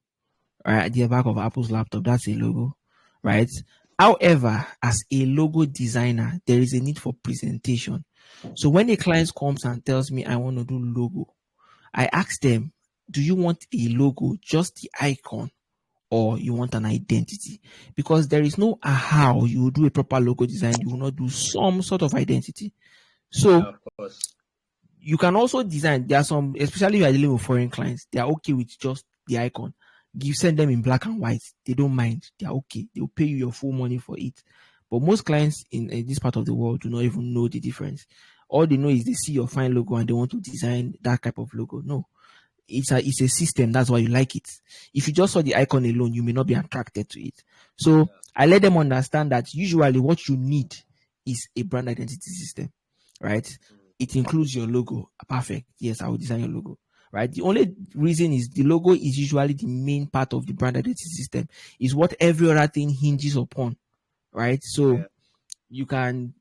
Right? At the back of Apple's laptop, that's a logo. Right? However, as a logo designer, there is a need for presentation. So when a client comes and tells me I want to do logo, I ask them, do you want a logo, just the icon, or you want an identity? Because there is no how you will do a proper logo design, you will not do some sort of identity. Yeah, So of course. you can also design. There are some, especially if you are dealing with foreign clients, they are okay with just the icon. Send them in black and white. They don't mind. They are okay. They'll pay you your full money for it. But most clients in this part of the world do not even know the difference. All they know is they see your fine logo and they want to design that type of logo. No, it's a system. That's why you like it. If you just saw the icon alone, you may not be attracted to it. So I let them understand that usually what you need is a brand identity system, right? It includes your logo. Perfect. Yes, I will design your logo. Right. The only reason is the logo is usually the main part of the brand identity system. Is what every other thing hinges upon. Right. So Yeah. you can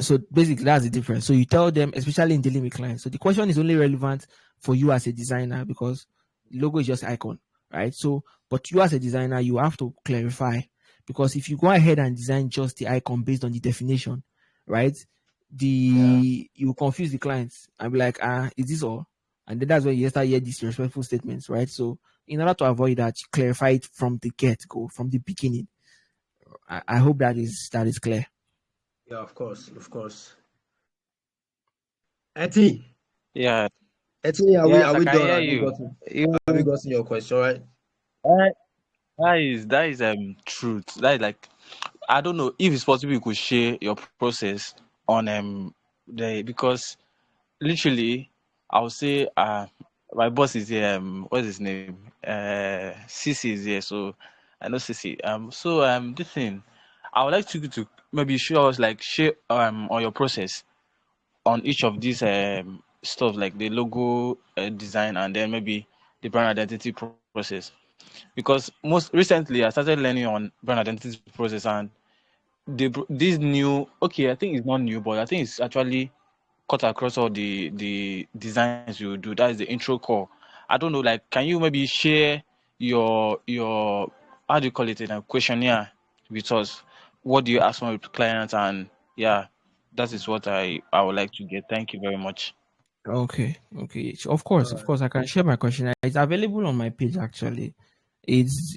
so basically that's the difference. So you tell them, especially in dealing with clients. So the question is only relevant for you as a designer because the logo is just icon, right? So, but you as a designer, you have to clarify because if you go ahead and design just the icon based on the definition, right? Yeah. You confuse the clients and be like, is this all? And then that's when you start hear these respectful statements, right? So in order to avoid that, clarify it from the get go, from the beginning. I hope that is clear. Yeah, of course, of course. Eti, Yeah, Eti, yes, are I we can done? hear you. You Have you gotten your question right? that that is truth. That is like I don't know if it's possible you could share your process on the because literally I'll say my boss is here, what's his name? CC is here, so I know CC. So this thing I would like you to maybe show us like share on your process on each of these stuff like the logo design and then maybe the brand identity process because most recently I started learning on brand identity process and this new okay I think it's not new but I think it's actually cut across all the designs you do. That is the intro core. I don't know, like can you maybe share your how do you call it a questionnaire with us? What do you ask from your clients? And yeah, that is what I would like to get. Thank you very much. Okay, okay. Of course, I can share my questionnaire. It's available on my page actually. It's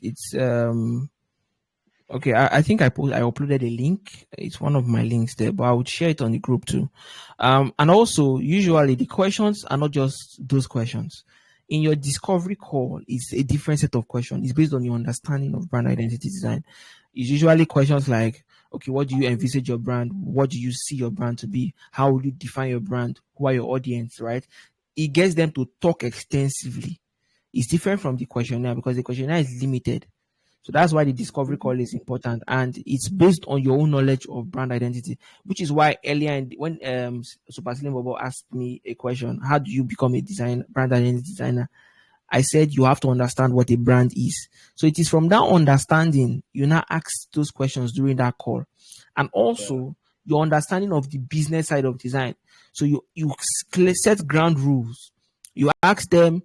okay. I think I uploaded a link. It's one of my links there, but I would share it on the group too. And also usually the questions are not just those questions. In your discovery call, it's a different set of questions. It's based on your understanding of brand identity design. It's usually questions like, okay, what do you envisage your brand? What do you see your brand to be? How will you define your brand? Who are your audience, right? It gets them to talk extensively. It's different from the questionnaire because the questionnaire is limited. So that's why the discovery call is important, and it's based on your own knowledge of brand identity, which is why earlier when Super Slim Bobo asked me a question, how do you become a brand identity designer? I said you have to understand what a brand is. So it is from that understanding you now ask those questions during that call, and Yeah. also your understanding of the business side of design. So you set ground rules. You ask them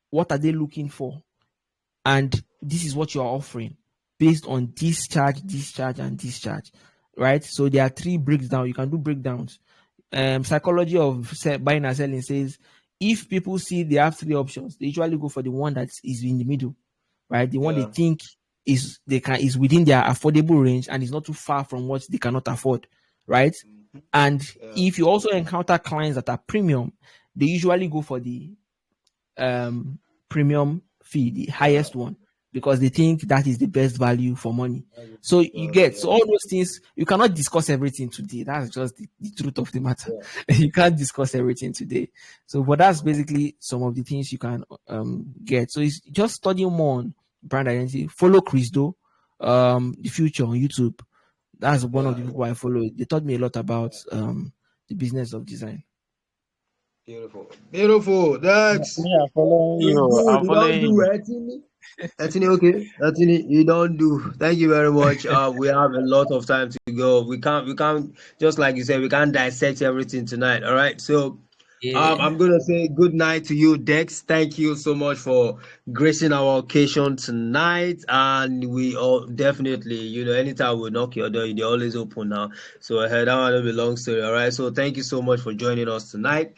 what are they looking for, and this is what you're offering based on discharge, and discharge, right? So there are three breakdowns. You can do breakdowns. Psychology of buying and selling says if people see they have three options, they usually go for the one that is in the middle, right? The one they Yeah. think is within their affordable range and is not too far from what they cannot afford, right? Mhm. And Yeah. if you also encounter clients that are premium, they usually go for the um premium fee, the Yeah. highest one, because they think that is the best value for money. That's the So best you value. get, Yeah. so all those things you cannot discuss everything today. That's just the truth of the matter. Yeah. You can't discuss everything today. So but that's basically some of the things you can get. So it's just studying more on brand identity. Follow Chris Do, the future on YouTube. That's one of Yeah. the people I follow. They taught me a lot about the business of design. Beautiful. Beautiful. That's Me, I'm following it's you. good. I'm You don't following do you. anything. Anthony, okay. Anthony, you don't do. Thank you very much. We have a lot of time to go. We can't just like you said, we can't dissect everything tonight. All right. So Yeah. I'm gonna say good night to you, Dex. Thank you so much for gracing our occasion tonight. And we all definitely, anytime we knock your door, they're always open now. So I heard that one will be a long story. All right. So thank you so much for joining us tonight.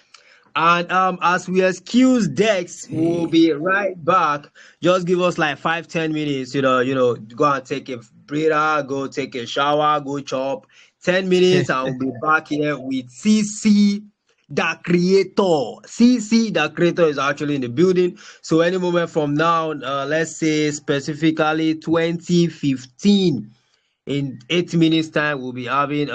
And as we excuse Dex, we'll Yeah. be right back. Just give us like 5, 10 minutes, go and take a breather, go take a shower, go chop. 10 minutes, and we'll be back here with CC the creator. CC the creator is actually in the building. So any moment from now, let's say specifically 2015, in 8 minutes time we'll be having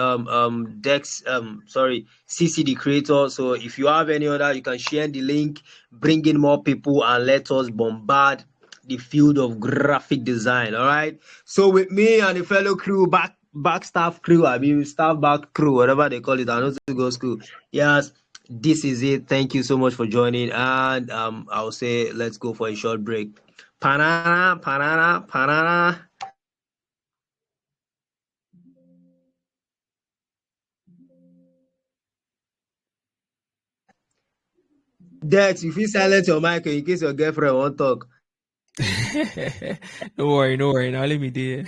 Dex CC the creator. So if you have any other, you can share the link, bring in more people, and let us bombard the field of graphic design. All right, so with me and the fellow crew, back staff crew, I mean staff back crew, whatever they call it, I know to go school. Yes, this is it. Thank you so much for joining, and I'll say let's go for a short break. Panana, panana, panana. Dex, you feel silence your mic in case your girlfriend won't talk. Don't worry, no worry. Now let me do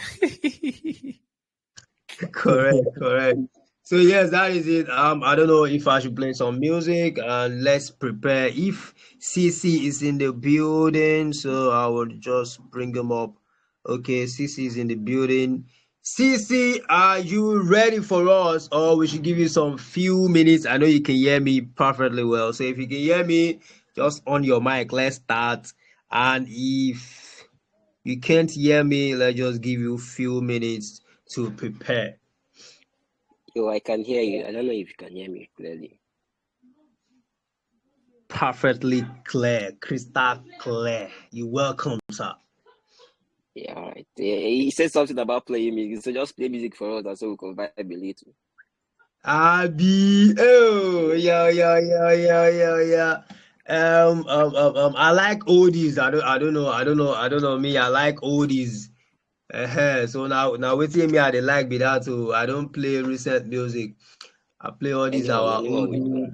Correct, correct. So yes, that is it. I don't know if I should play some music, and let's prepare. If CC is in the building, so I will just bring him up. Okay, CC is in the building. CC, are you ready for us, or we should give you some few minutes? I know you can hear me perfectly well. So if you can hear me, just on your mic. Let's start. And if you can't hear me, let's just give you few minutes to prepare. Yo, I can hear you. I don't know if you can hear me clearly. Perfectly clear, crystal clear. You're welcome, sir. Yeah, all right. Yeah, he said something about playing music, so just play music for us, and so we can vibe a little. Abi, oh, yeah, yeah, yeah, yeah, yeah, yeah. I like oldies. I don't know. Me, I like oldies. So now waiting me, I dey like be that too. I don't play recent music. I play all these our Anyone will do.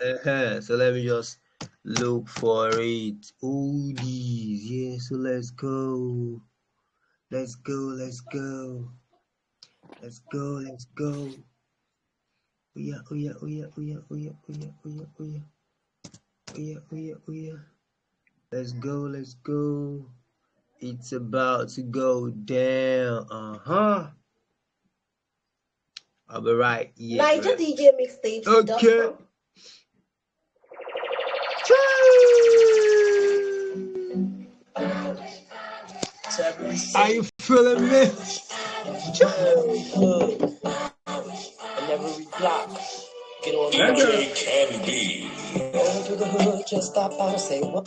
oldies. So let me just look for it. Oldies, yeah. So let's go. Let's go. Let's go. Let's go. Let's go. Oh yeah. Oh yeah. Oh yeah. Oh yeah. Oh yeah. Oh yeah. Oh yeah. Oh yeah. yeah, oh yeah, oh yeah. Let's go, let's go. It's about to go down. I'll be right. Yeah. Niger Right. DJ mixtapes. Okay. Are you feeling me? And every block, get on the train can be. Going through the hood, just stop out and say what.